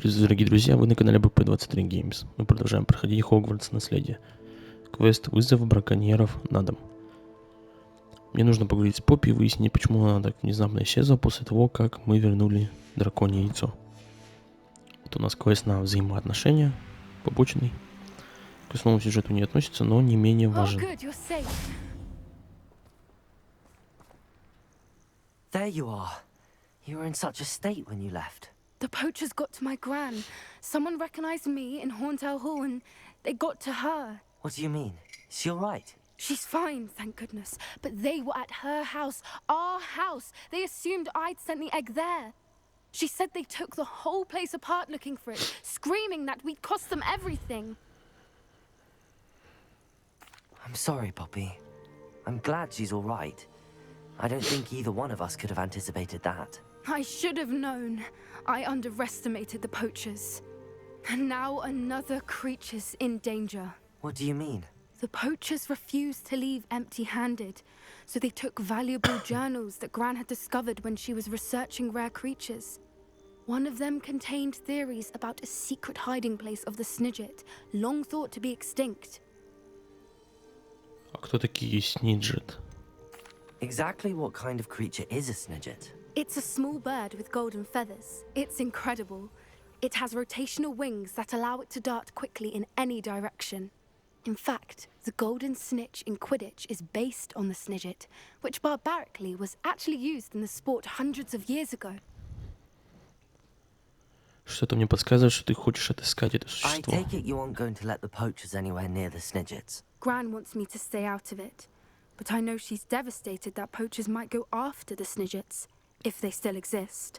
Приветствую, дорогие друзья, вы на канале БП23 Games. Мы продолжаем проходить Хогвартс Наследие. Квест «Вызов браконьеров на дом». Мне нужно поговорить с Поппи и выяснить, почему она так внезапно исчезла после того, как мы вернули драконье яйцо. Это у нас квест на взаимоотношения, побочный. К основному сюжету не относится, но не менее важен. There you are. You were in such a state when you left. The poachers got to my gran. Someone recognized me in Horntail Hall and they got to her. What do you mean? Is she all right? She's fine, thank goodness. But they were at her house, our house. They assumed I'd sent the egg there. She said they took the whole place apart looking for it, screaming that we'd cost them everything. I'm sorry, Poppy. I'm glad she's all right. I don't think either one of us could have anticipated that. I should have known. I underestimated the poachers. And now another creature's in danger. What do you mean? The poachers refused to leave empty-handed, so they took valuable journals that Gran had discovered when she was researching rare creatures. One of them contained theories about a secret hiding place of the Snidget, long thought to be extinct. А кто такие Сниджет? Exactly what kind of creature is a Snidget? It's a small bird with golden feathers. It's incredible. It has rotational wings that allow it to dart quickly in any direction. In fact, the golden snitch in Quidditch is based on the Snidget, which barbarically was actually used in the sport hundreds of years ago. Что-то мне подсказывает, что ты хочешь отыскать это I существо. take it you aren't going to let the poachers anywhere near the Snidgets. Gran wants me to stay out of it, but I know she's devastated that poachers might go after the Snidgets, if they still exist.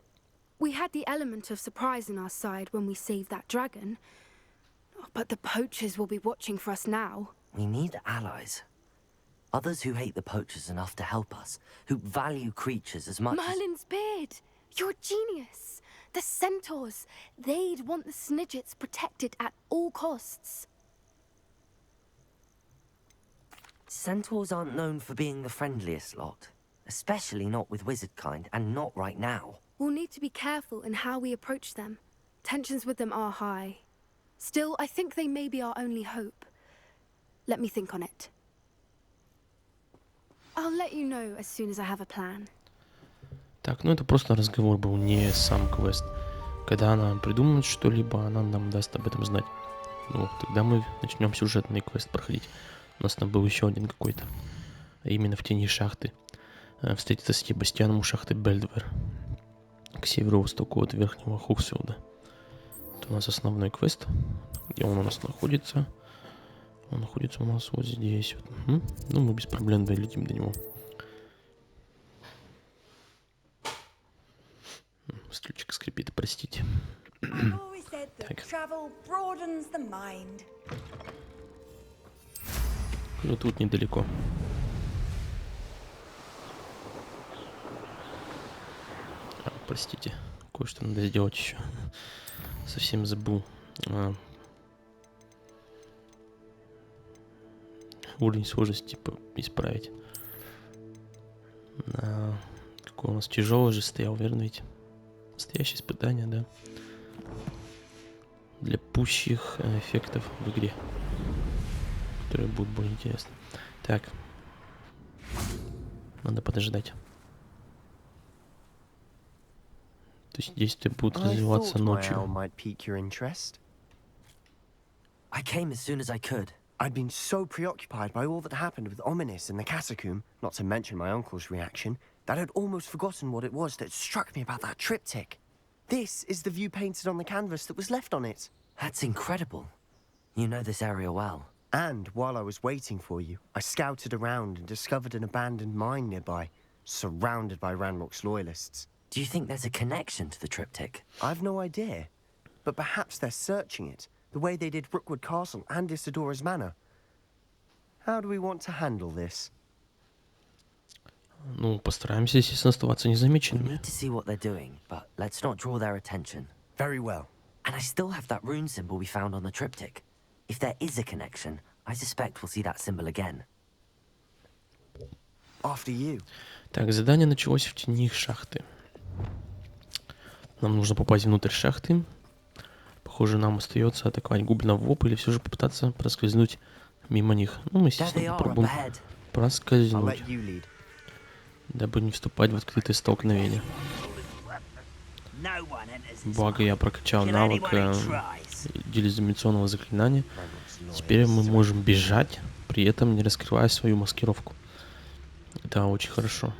We had the element of surprise on our side when we saved that dragon, but the poachers will be watching for us now. We need allies. Others who hate the poachers enough to help us, who value creatures as much Merlin's beard! You're a genius! The centaurs! They'd want the Snidgets protected at all costs. Centaurs aren't known for being the friendliest lot. Especially not with wizard kind, and not right now. We'll need to be careful in how we approach them. Tensions with them are high. Still, I think they may be our only hope. Let me think on it. I'll let you know as soon as I have a plan. Так, ну это просто разговор был, не сам квест. Когда она придумает что-либо, она нам даст об этом знать. Ну, тогда мы начнем сюжетный квест проходить. У нас там был еще один какой-то. А именно в тени шахты. Встретиться с Себастьяном у шахты Бельдвер. К северо-востоку от Верхнего Хоксфилда. Это у нас основной квест. Где он у нас находится? Он находится у нас вот здесь. Вот. Ну, мы без проблем долетим до него. Стульчик скрипит, простите. Так. Ну, тут недалеко. Простите, кое-что надо сделать еще. Совсем забыл. Уровень сложности исправить. Какой у нас тяжелый же стоял, верно ведь? Настоящее испытание, да. Для пущих эффектов в игре. Которые будут более интересны. Так. Надо подождать. То есть действия будут развиваться ночью. I came as soon as I could. I'd been so preoccupied by all that happened with Ominis and the catacomb, not to mention my uncle's reaction, that I'd almost forgotten what it was that struck me about that triptych. This is the view painted on the canvas that was left on it. That's incredible. You know this area well. And while I was waiting for you, I scouted around and discovered an abandoned mine nearby, surrounded by Ranrock's loyalists. Do you think there's a connection to the triptych? I've no idea, but perhaps they're searching it, the way they did Rookwood Castle and Isidora's Manor. How do we want to handle this? Ну, постараемся, естественно, оставаться незамеченными. We need to see what they're doing, but let's not draw their attention. Very well. And I still have that rune symbol we found on the triptych. If there is a connection, I suspect we'll see that symbol again. After you. Так, задание началось в тени шахты. Нам нужно попасть внутрь шахты. Похоже, нам остается атаковать гоблинов в лоб или все же попытаться проскользнуть мимо них. Ну, мы, естественно, попробуем проскользнуть, дабы не вступать в открытое столкновение. Благо я прокачал навык делизиминационного заклинания. Теперь мы можем бежать, при этом не раскрывая свою маскировку. Это очень хорошо.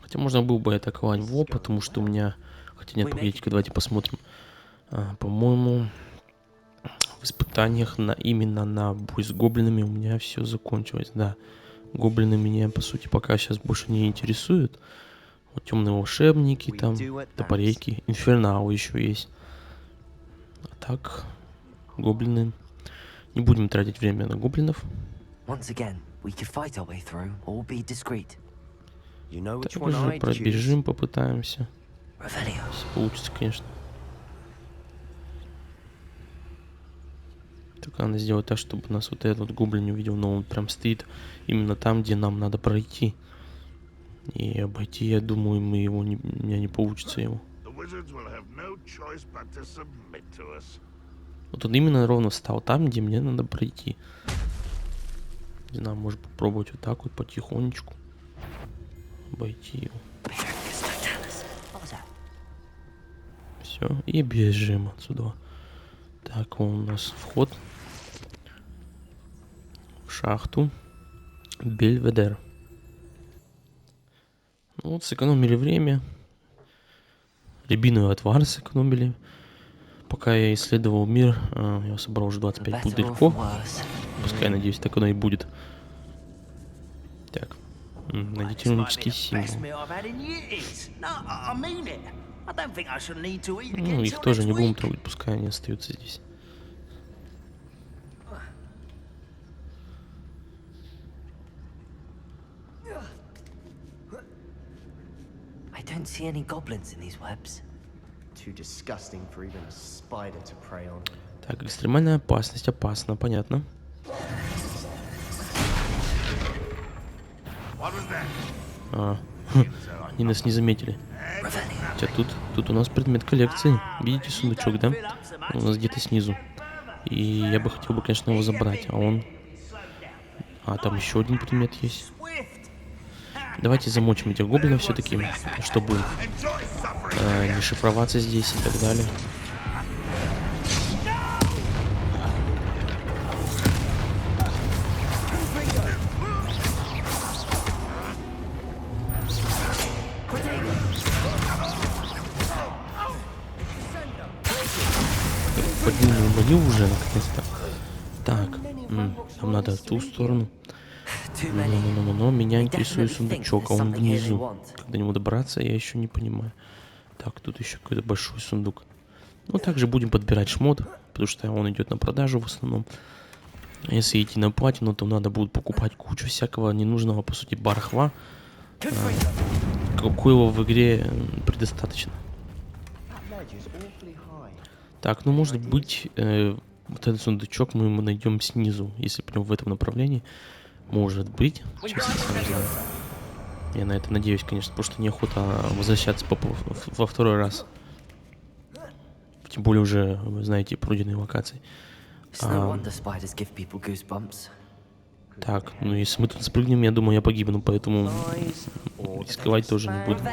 Хотя можно было бы атаковать в лоб, потому что у меня... Хотя нет, погодите-ка, давайте посмотрим. По-моему, в испытаниях именно на бой с гоблинами у меня все закончилось. Да, гоблины меня, по сути, пока сейчас больше не интересуют. Вот темные волшебники, там, топорейки, инфернал еще есть. А так, гоблины... Не будем тратить время на гоблинов. Также пробежим, попытаемся. Если получится, конечно. Только надо сделать так, чтобы нас вот этот гоблин не увидел, но он прям стоит именно там, где нам надо пройти. И обойти, я думаю, у меня не получится его. Вот он именно ровно встал там, где мне надо пройти. Не знаю, может попробовать вот так вот потихонечку обойти его. Все, и бежим отсюда. Так, вон у нас вход в шахту Бельведер. Ну вот, сэкономили время. Рябиновый отвар сэкономили. Пока я исследовал мир, я собрал уже 25 пузырьков. Пускай, надеюсь, так оно и будет. Так, найдите рунический символ. Ну, их тоже не будем трогать, пускай они остаются здесь. Так, экстремальная опасность, опасно, понятно. Они нас не заметили. Хотя тут у нас предмет коллекции. Видите сундучок, да? Он у нас где-то снизу. И я бы хотел, конечно, его забрать, а он... там еще один предмет есть. Давайте замочим этих гоблинов все-таки, чтобы не шифроваться здесь и так далее. Подниму уже наконец-то. Так, нам надо в ту сторону. Но меня интересует сундучок, а он внизу. Как до него добраться, я еще не понимаю. Так, тут еще какой-то большой сундук. Ну, также будем подбирать шмот, потому что он идет на продажу в основном. Если идти на платину, то надо будет покупать кучу всякого ненужного, по сути, барахла. Какого в игре предостаточно. Так, ну, может быть, вот этот сундучок мы найдем снизу, если пойдем в этом направлении. Может быть. Сейчас я сам знаю. Я на это надеюсь, конечно, потому что неохота возвращаться во второй раз. Тем более уже, вы знаете, пройденные локации. Так, ну если мы тут спрыгнем, я думаю, я погибну, поэтому рисковать тоже не буду.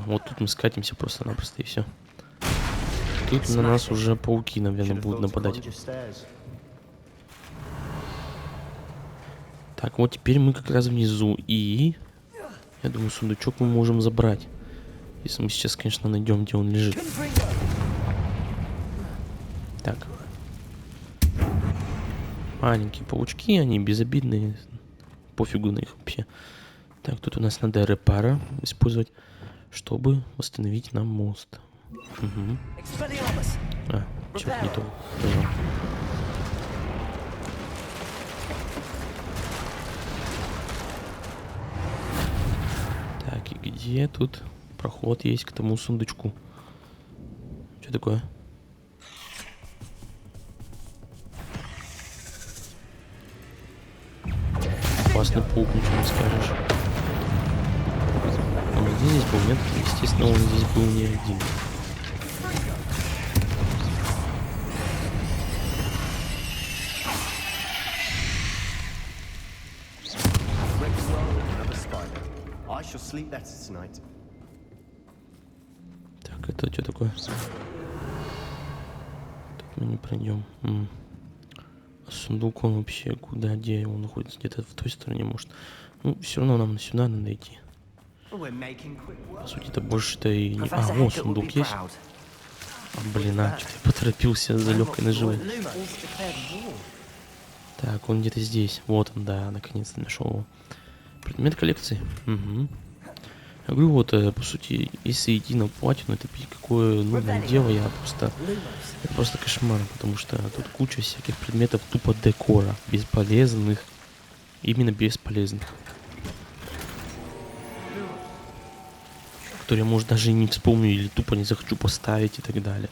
Вот тут мы скатимся просто-напросто и все. Тут на нас уже пауки, наверное, будут нападать. Так, вот теперь мы как раз внизу. И я думаю, сундучок мы можем забрать. Если мы сейчас, конечно, найдем, где он лежит. Так. Маленькие паучки, они безобидные. Пофигу на их вообще. Так, тут у нас надо репара использовать, чтобы восстановить нам мост. Угу. Что-то не то. Так, и где тут проход есть к тому сундучку? Что такое? опасный паук, ничего не скажешь. Он где здесь был? Нет, естественно, он здесь был не один. Так, это что такое? Тут мы не пройдем. А сундук он вообще куда, где он находится? Где-то в той стороне, может. Ну, все равно нам сюда надо идти. По сути, это больше-то и не... А, вот сундук есть. А, блин, что-то я поторопился за легкой наживой. Так, он где-то здесь. Вот он, да, наконец-то нашел его. Предмет коллекции. Угу. Я говорю, вот, по сути, если идти на платину, это какое нужное дело, это просто кошмар, потому что тут куча всяких предметов тупо декора, бесполезных, именно бесполезных, которые я, может, даже и не вспомню или тупо не захочу поставить и так далее.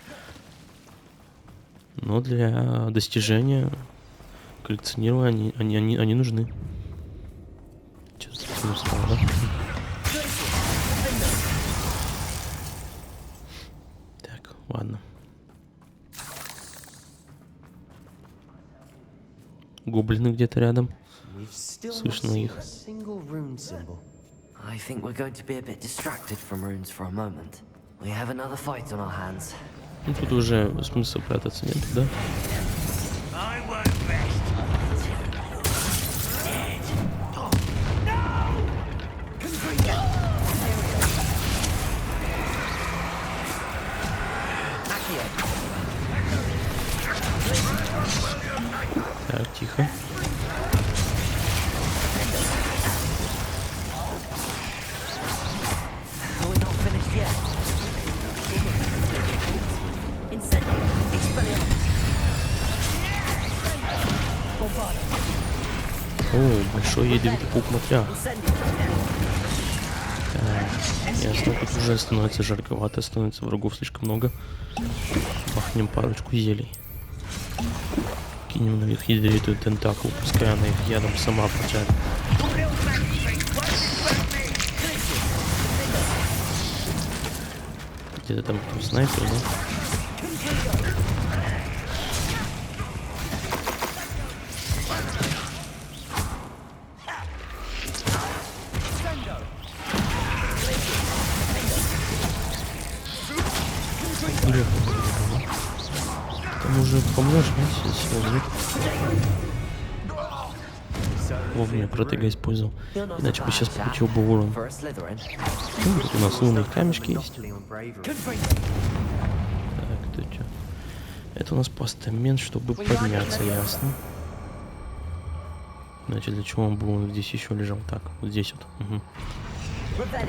Но для достижения коллекционирования они нужны. Что-то стало, да? Так, ладно. Гоблины где-то рядом. Слышно их. I think we're going to be a bit distracted from runes for a moment. We have another fight on our hands. Ну тут уже смысла прятаться нет, да? Так, тихо. О, большой ядовитый паук-матрях. Так, ясно, тут уже становится жарковато, становится врагов слишком много. Махнем парочку зелий. Кинем на них ядовитую тентаклу, пускай она их ядом сама прочарит. Где-то там кто снайпер, да? Там уже помнешь, нет? Вовремя протега использовал. Иначе бы сейчас получил бы урон. Ну, тут у нас лунные камешки есть. Так, это что? Это у нас постамент, чтобы подняться, ясно. Значит, для чего он был? Он здесь еще лежал. Так, вот здесь вот. Угу.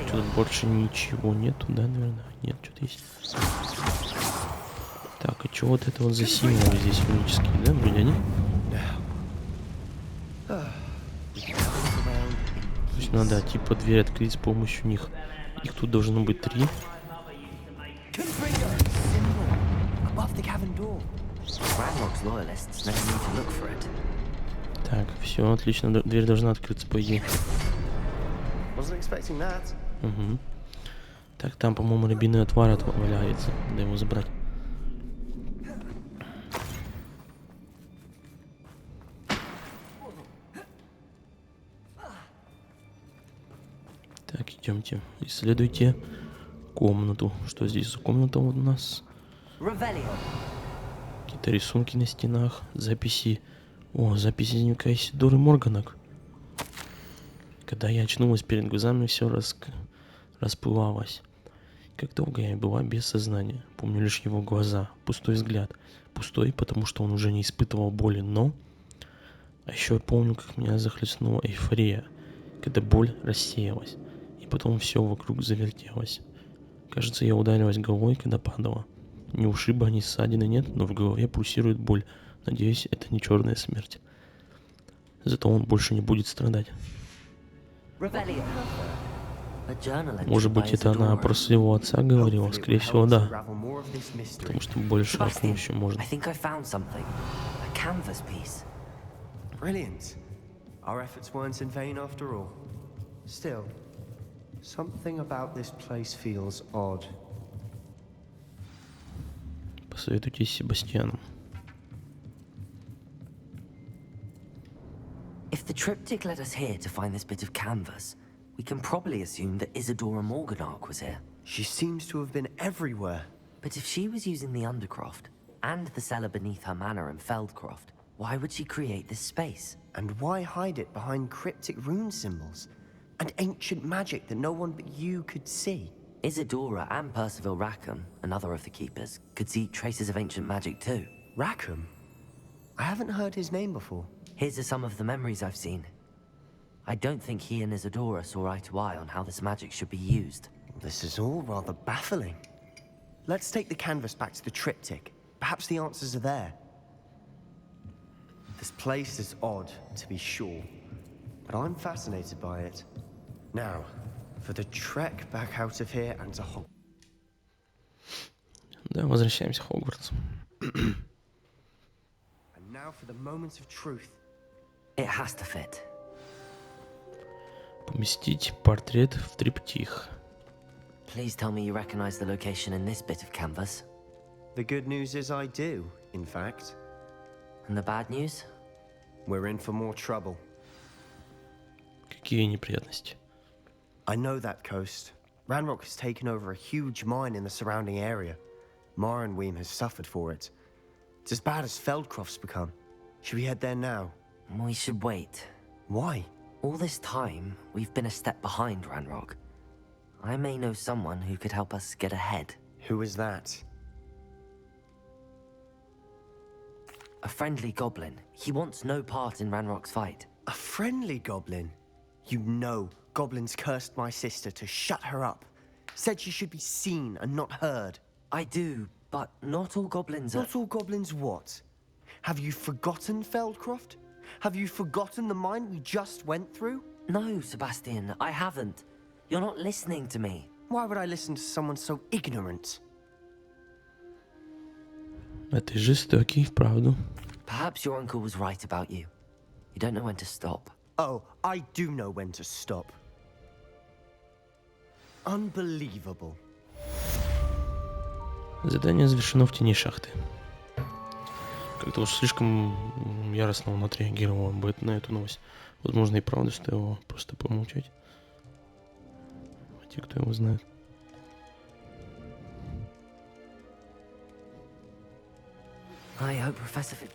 Что-то больше ничего нету, да, наверное? Нет, что-то есть. Так, и что вот это вот за символы здесь рунические, да, вроде они? То есть надо типа дверь открыть с помощью них. Их тут должно быть 3. Так, все, отлично, дверь должна открыться, по идее. Угу. Так, там, по-моему, рябиный отвар валяется. Надо его забрать. Так, идемте. Исследуйте комнату. Что здесь за комната у нас? Какие-то рисунки на стенах, записи. О, записи дневника Исидоры Морганок. Когда я очнулась, перед глазами все расплывалось. Как долго я была без сознания. Помню лишь его глаза, пустой взгляд. Пустой, потому что он уже не испытывал боли, но... А еще я помню, как меня захлестнула эйфория, когда боль рассеялась. И потом все вокруг завертелось. Кажется, я ударилась головой, когда падала. Ни ушиба, ни ссадины нет, но в голове пульсирует боль. Надеюсь, это не черная смерть. Зато он больше не будет страдать. Может быть, это она про своего отца говорила? Скорее всего, да. Потому что больше о ком еще можно. Our efforts weren't in vain after all. Still, something about this place feels odd. Посоветуйтесь с Себастьяном. If the triptych led us here to find this bit of canvas, we can probably assume that Isadora Morganark was here. She seems to have been everywhere. But if she was using the Undercroft and the cellar beneath her manor in Feldcroft, why would she create this space? And why hide it behind cryptic rune symbols? And ancient magic that no one but you could see? Isadora and Percival Rackham, another of the keepers, could see traces of ancient magic too. Rackham? I haven't heard his name before. His are some of the memories I've seen. I don't think he and Isadora saw eye to eye on how this magic should be used. This is all rather baffling. Let's take the canvas back to the triptych. Perhaps the answers are there. This place is odd, to be sure, but I'm fascinated by it. Now, for the trek back out of here and to Hogwarts. Да, возвращаемся в Хогвартс. And now for the moment of truth. It has to fit. Поместить портрет в триптих. Please tell me you recognize the location in this bit of canvas. The good news is I do, in fact. And the bad news? We're in for more trouble. Какие неприятности? I know that coast. Ranrock has taken over a huge mine in the surrounding area. Mornweem has suffered for it. It's as bad as Feldcroft's become. Should we head there now? We should wait. Why? All this time, we've been a step behind Ranrock. I may know someone who could help us get ahead. Who is that? A friendly goblin. He wants no part in Ranrock's fight. A friendly goblin? You know goblins cursed my sister to shut her up. Said she should be seen and not heard. I do, but not all goblins are... Not all goblins what? Have you forgotten Feldcroft? Have you forgotten the mine we just went through? No, Sebastian, I haven't. You're not listening to me. Why would I listen to someone so ignorant? А ты жестокий, вправду. Perhaps your uncle was right about you. You don't know when to stop. Oh, I do know when to stop. Unbelievable. Задание завершено в тени шахты. Как-то уж слишком яростно он отреагировал на эту новость. Возможно, и правда стоило просто помолчать. А те, кто его знает. I hope Professor Fitz...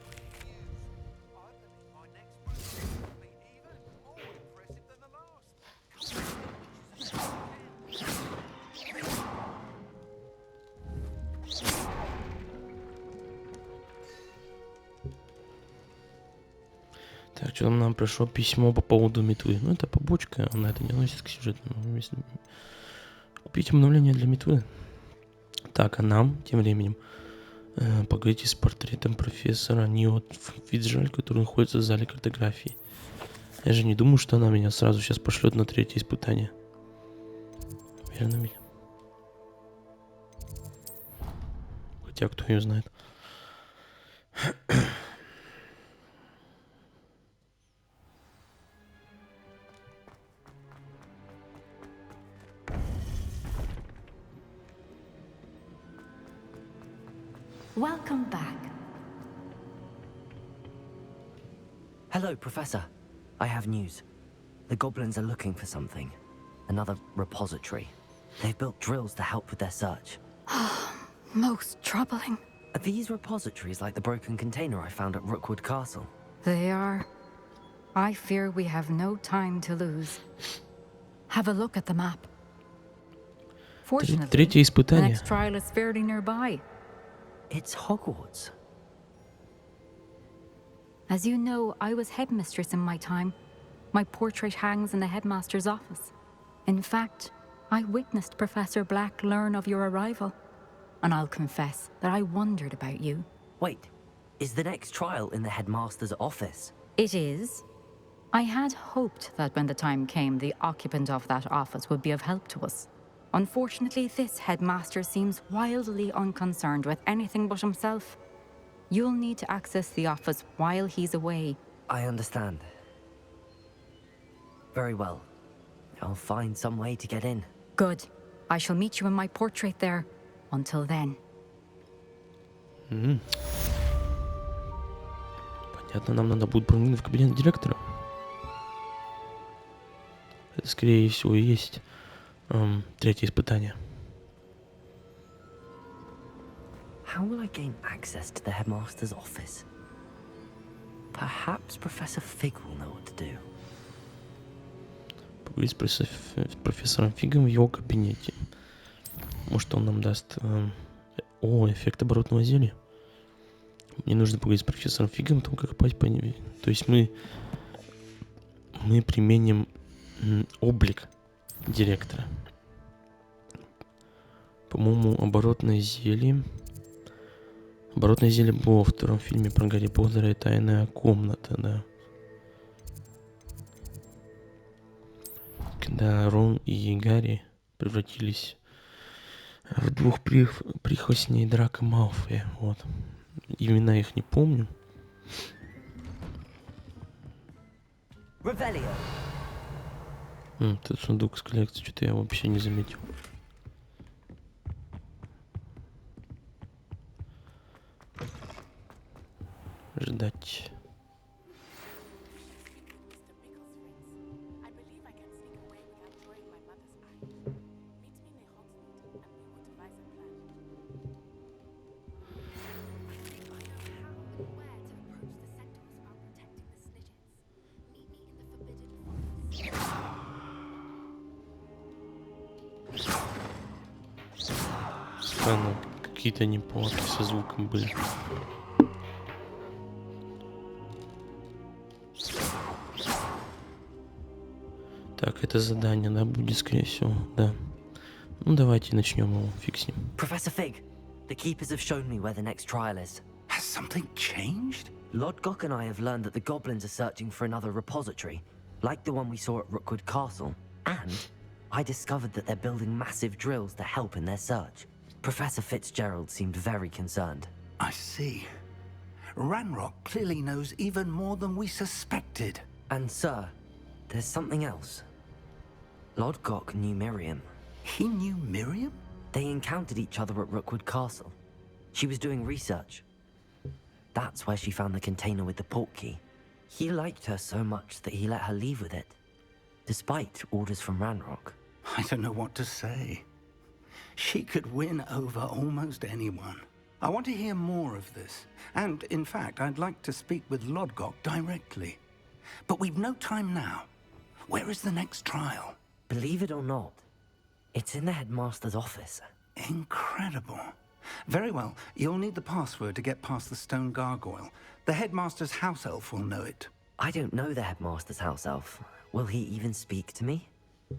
Так, что нам пришло письмо по поводу метвы. Ну, это побочка, она это не относится к сюжету. Купить обновление для метвы. Так, а нам, тем временем, поговорите с портретом профессора Ниот Фицджеральд, который находится в зале картографии. Я же не думаю, что она меня сразу сейчас пошлет на третье испытание. Верно ведь? Хотя, кто ее знает. Welcome back. Hello, Professor. I have news. The goblins are looking for something. Another repository. They've built drills to help with their search. Most troubling. Are these repositories like the broken container I found at Rookwood Castle? They are. I fear we have no time to lose. Have a look at the map. Fortunately, Третье the испытание. next trial is fairly nearby. It's Hogwarts. As you know, I was headmistress in my time. My portrait hangs in the headmaster's office. In fact, I witnessed Professor Black learn of your arrival. And I'll confess that I wondered about you. Wait, is the next trial in the headmaster's office? It is. I had hoped that when the time came, the occupant of that office would be of help to us. Unfortunately, this headmaster seems wildly unconcerned with anything but himself. You'll need to access the office while he's away. I understand. Very well. I'll find some way to get in. Good. I shall meet you in my portrait there. Until then. Понятно, нам надо будет проникнуть в кабинет директора. Это, скорее всего, и есть третье испытание. How will I gain access to the headmaster's office? Perhaps Professor Fig will know what to do. Поговорить с профессором Фигом в его кабинете. Может, он нам даст... эффект оборотного зелья. Мне нужно поговорить с профессором Фигом о том, как попасть по нему. То есть мы применим облик директора. По-моему, оборотное зелье. Оборотное зелье было во втором фильме про Гарри Поттера и тайная комната, да. Когда Рон и Гарри превратились в двух прихвостней Драко Малфоя, вот. Имена их не помню. Этот сундук с коллекцией, что-то я вообще не заметил. Ждать. Странно, какие-то неполадки со звуком были. Так, это задание, да, будет, скорее всего, да. Ну, давайте начнем его, фиг с ним. Professor Fig, the keepers have shown me where the next trial is. Has something changed? Lodgok and I have learned that the goblins are searching for another repository, like the one we saw at Rookwood Castle. And I discovered that they're building massive drills to help in their search. Professor Fitzgerald seemed very concerned. I see. Ranrock clearly knows even more than we suspected. And sir, there's something else. Lodgok knew Miriam. He knew Miriam? They encountered each other at Rookwood Castle. She was doing research. That's where she found the container with the port key. He liked her so much that he let her leave with it, despite orders from Ranrock. I don't know what to say. She could win over almost anyone. I want to hear more of this. And, in fact, I'd like to speak with Lodgok directly. But we've no time now. Where is the next trial? Believe it or not, it's in the headmaster's office. Incredible. Very well. You'll need the password to get past the stone gargoyle. The headmaster's house elf will know it. I don't know the headmaster's house elf. Will he even speak to me?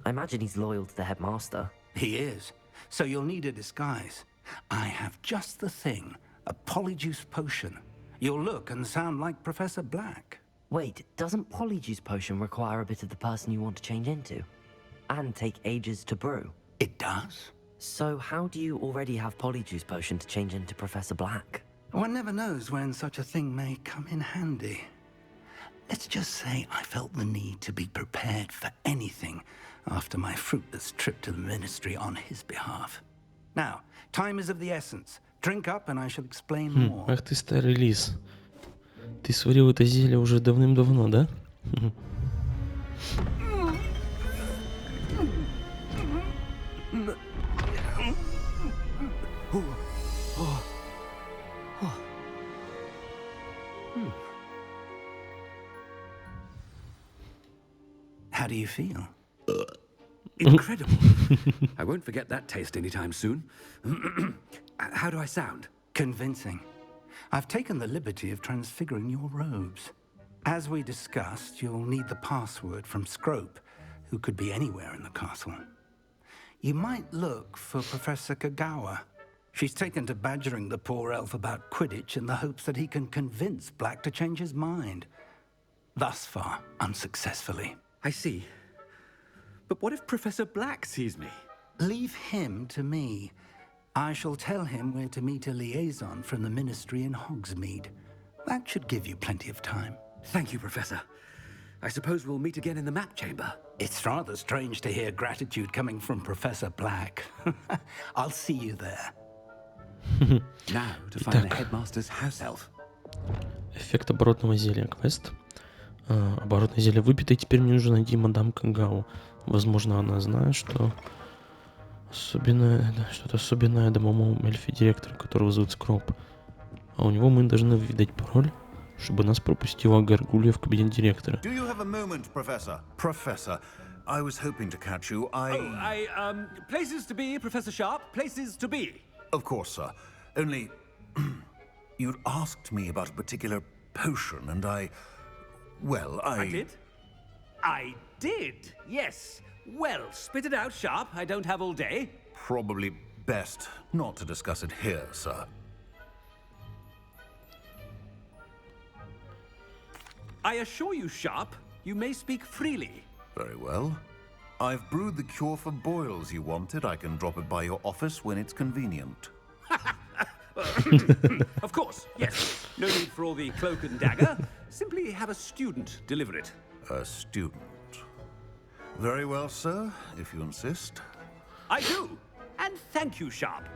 I imagine he's loyal to the headmaster. He is. So you'll need a disguise. I have just the thing. A polyjuice potion. You'll look and sound like Professor Black. Wait, doesn't Polyjuice Potion require a bit of the person you want to change into? And take ages to brew? It does? So how do you already have Polyjuice Potion to change into Professor Black? One never knows when such a thing may come in handy. Let's just say I felt the need to be prepared for anything after my fruitless trip to the Ministry on his behalf. Now, time is of the essence. Drink up and I shall explain more. Ах ты старый лис. Ты сварил это зелье уже давным-давно, да? How do you feel? Incredible. I won't forget that taste anytime soon. How do I sound? Convincing. I've taken the liberty of transfiguring your robes. As we discussed, you'll need the password from Scrope, who could be anywhere in the castle. You might look for Professor Kagawa. She's taken to badgering the poor elf about Quidditch in the hopes that he can convince Black to change his mind. Thus far, unsuccessfully. I see. But what if Professor Black sees me? Leave him to me. I shall tell him where to meet a liaison from the Ministry in Hogsmeade. That should give you plenty of time. Thank you, Professor. I suppose we'll meet again in the map chamber. It's rather strange to hear gratitude coming from Professor Black. I'll see you there. Now to find the Итак. headmaster's house elf. Эффект оборотного зелья. Квест. Оборотное зелье выпито, и теперь мне нужно найти мадам Кагау. Возможно, она знает, что что-то особенное домовому эльфе-директору, которого зовут Скроп. А у него мы должны выведать пароль, чтобы нас пропустила Гаргулья в кабинет директора. Do you have a moment, Professor? Professor, I was hoping to catch you. Places to be, Professor Sharp, places to be. Of course, sir. Only, you'd asked me about a particular potion, and well, I did? I did, yes. Well, spit it out, Sharp. I don't have all day. Probably best not to discuss it here, sir. I assure you, Sharp, you may speak freely. Very well. I've brewed the cure for boils you wanted. I can drop it by your office when it's convenient. Of course, yes. No need for all the cloak and dagger. Simply have a student deliver it. A student. Very well, sir, if you insist. I do. And thank you, Sharp.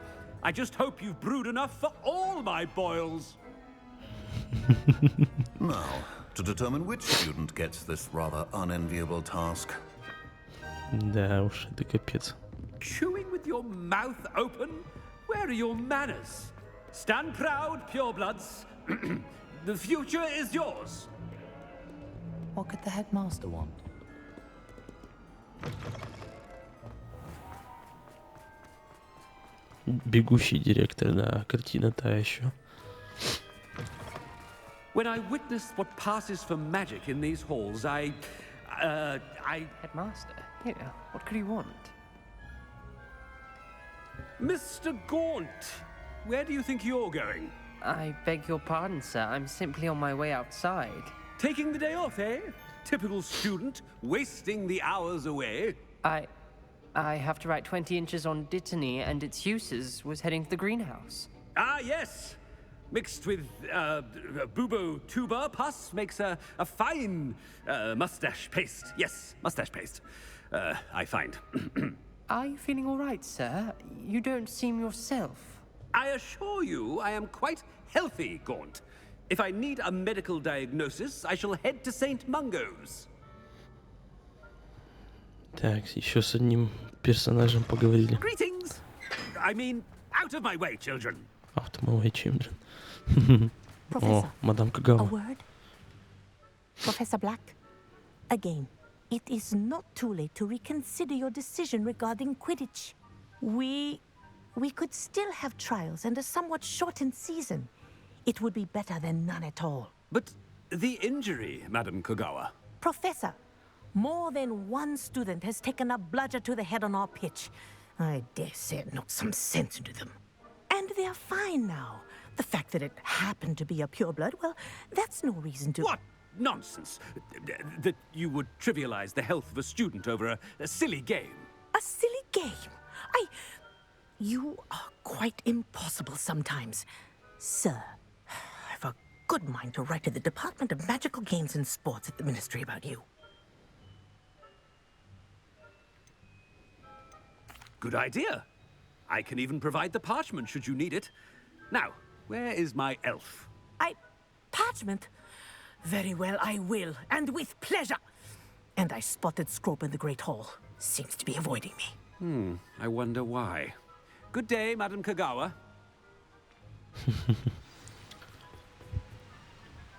I just hope you've brewed enough for all my boils. Now, to determine which student gets this rather unenviable task. Да уж, это капец. Chewing with your mouth open? Where are your manners? Stand proud, purebloods. The future is yours. What could the headmaster want? Бегущий директор, да, картина та еще. When I witnessed what passes for magic in these halls, I... Headmaster? Here, what could he want? Mr. Gaunt, where do you think you're going? I beg your pardon, sir. I'm simply on my way outside. Taking the day off, eh? Typical student, wasting the hours away. I have to write 20 inches on Dittany and its uses. Was heading to the greenhouse. Ah, yes. Mixed with bubo tuber pus makes a fine mustache paste. Yes, mustache paste. I find. Are you feeling all right, sir? You don't seem yourself. I assure you I am quite healthy, Gaunt. If I need a medical diagnosis, I shall head to St. Mungo's. Так, еще с одним персонажем поговорили. Greetings! I mean, out of my way, children. Автомовый чембер. О, Professor, мадам a Кагау. word? Professor Black, again, it is not too late to reconsider your decision regarding Quidditch. We could still have trials and a somewhat shortened season. It would be better than none at all. But the injury, Madam Kogawa. Professor, more than one student has taken a bludger to the head on our pitch. I dare say it knocked some sense into them. And they're fine now. The fact that it happened to be a pureblood, well, that's no reason to... What nonsense! That you would trivialize the health of a student over a silly game. A silly game? You are quite impossible sometimes. Sir, I've a good mind to write to the Department of Magical Games and Sports at the Ministry about you. Good idea. I can even provide the parchment should you need it. Now, where is my elf? Parchment? Very well, I will, and with pleasure. And I spotted Scrope in the Great Hall. Seems to be avoiding me. I wonder why. Good day, Madam Kagawa.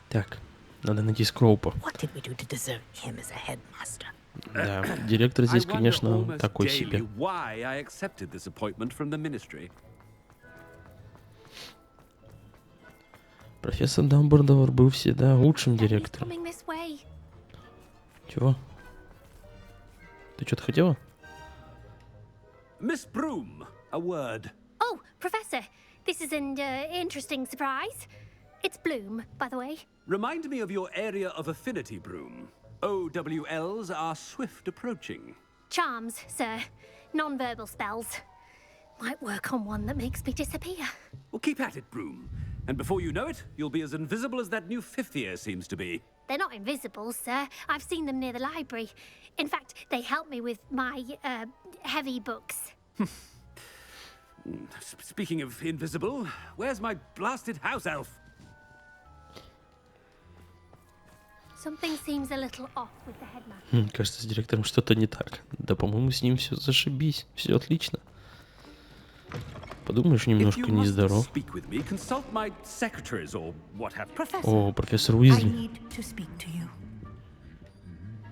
Так, надо найти Скроупа. What did we do to deserve him as a headmaster? Да, директор здесь, конечно, такой себе. Why I accepted this appointment from the ministry. Профессор Дамблдор был всегда лучшим He's директором. coming this way. Чего? Ты что-то хотела? Miss Broom, a word. Oh, Professor, this is an interesting surprise. It's Bloom, by the way. Remind me of your area of affinity, Broom. OWLs are swift approaching. Charms, sir. Non-verbal spells. Might work on one that makes me disappear. Well, keep at it, Broom. And before you know it, you'll be as invisible as that new fifth year seems to be. they're not invisible, sir. I've seen them near the library. In fact, they help me with my, heavy books. Speaking of invisible, where's my blasted house elf? Something seems a little off with the headmaster. Кажется, с директором что-то не так. Да, по-моему, с ним все зашибись. Все отлично. Подумаешь, немножко нездоров. О, профессор Уизли.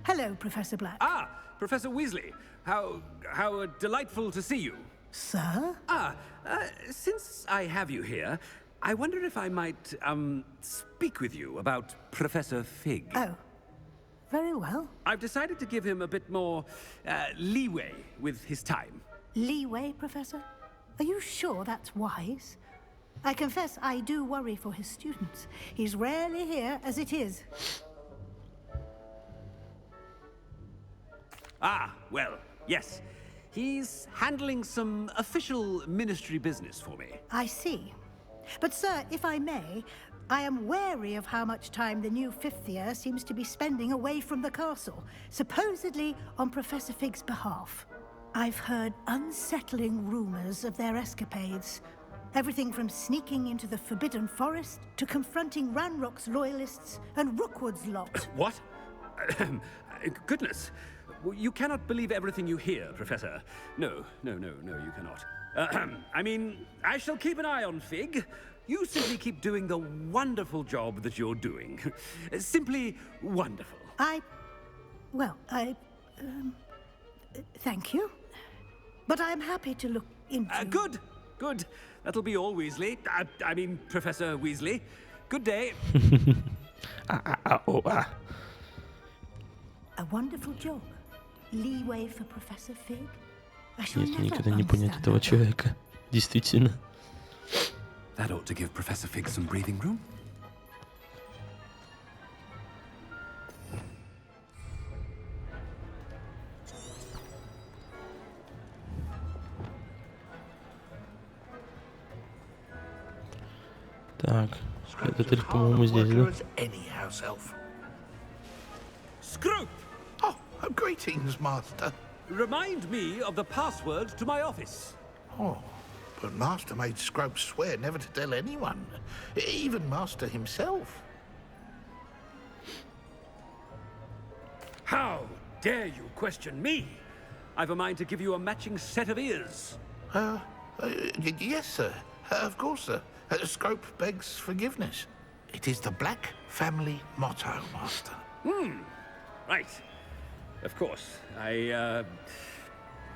Hello, Professor Black. Ah, Professor Weasley. How delightful to see you. Sir? Since I have you here, I wonder if I might, speak with you about Professor Fig. Oh, very well. I've decided to give him a bit more, leeway with his time. Leeway, Professor? Are you sure that's wise? I confess I do worry for his students. He's rarely here as it is. Ah, well, yes. He's handling some official ministry business for me. I see. But, sir, if I may, I am wary of how much time the new fifth year seems to be spending away from the castle, supposedly on Professor Fig's behalf. I've heard unsettling rumors of their escapades. Everything from sneaking into the Forbidden Forest to confronting Ranrock's loyalists and Rookwood's lot. What? Goodness. You cannot believe everything you hear, Professor. No, you cannot. I mean, I shall keep an eye on Fig. You simply keep doing the wonderful job that you're doing. Simply wonderful. Thank you. But I'm happy to look into... Good. That'll be all, Weasley. I mean, Professor Weasley. Good day. A wonderful job. Leeway for Professor Fig. Нет, никогда не понять этого человека. Действительно. That ought to give Professor Fig some breathing room. Так, этот эльф, по-моему, здесь, да? Scrope! Oh, greetings, Master. Remind me of the password to my office. Oh, but Master made Scrope swear never to tell anyone, even Master himself. How dare you question me? I've a mind to give you a matching set of ears. Yes, sir. Of course, sir. Scrope begs forgiveness. It is the Black family motto, Master. Right. Of course.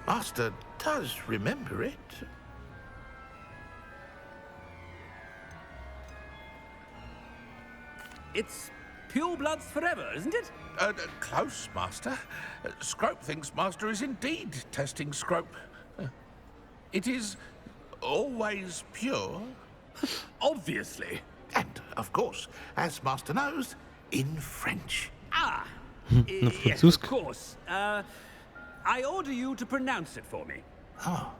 Master does remember it. It's pure bloods forever, isn't it? Close, Master. Scrope thinks Master is indeed testing Scrope. It is always pure. Obviously. And, of course, as Master knows, in French. Yes, of course. I order you to pronounce it for me. Oh,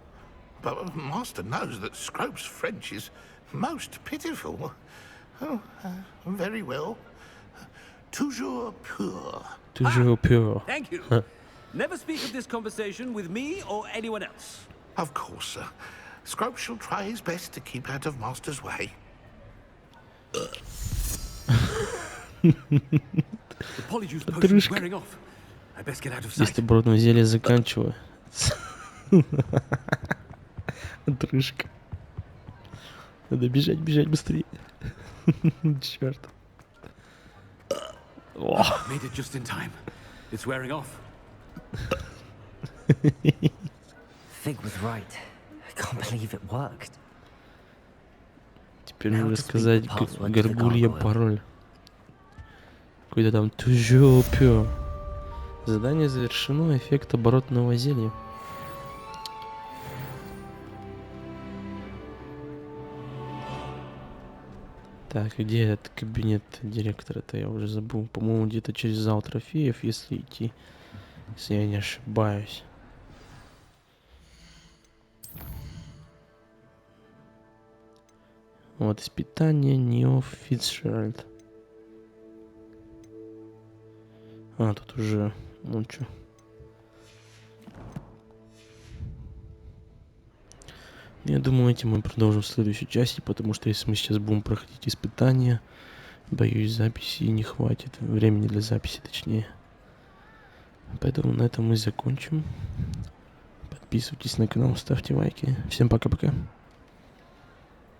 but Master knows that Scrope's French is most pitiful. Oh, very well. Toujours pur. Toujours pur. Thank you. Never speak of this conversation with me or anyone else. Of course, sir. Scrope shall try his best to keep out of Master's way. The polyjuice potion is wearing off. I best get out of sight. Действие оборотного зелья заканчивается. Отрыжка. Надо бежать быстрее. Черт. Made it just in time. It's wearing off. Fig was right. I can't believe it worked. Теперь нужно сказать горгулья пароль. Какой-то там toujours pur. Задание завершено. Эффект оборотного зелья. Так, где этот кабинет директора-то? Я уже забыл. По-моему, где-то через зал трофеев, если идти. Если я не ошибаюсь. Вот, испытание Нео Фицджеральд. А, тут уже... Ну чё. Я думаю, этим мы продолжим в следующей части, потому что если мы сейчас будем проходить испытания, боюсь, записи не хватит. Времени для записи, точнее. Поэтому на этом мы закончим. Подписывайтесь на канал, ставьте лайки. Всем пока-пока.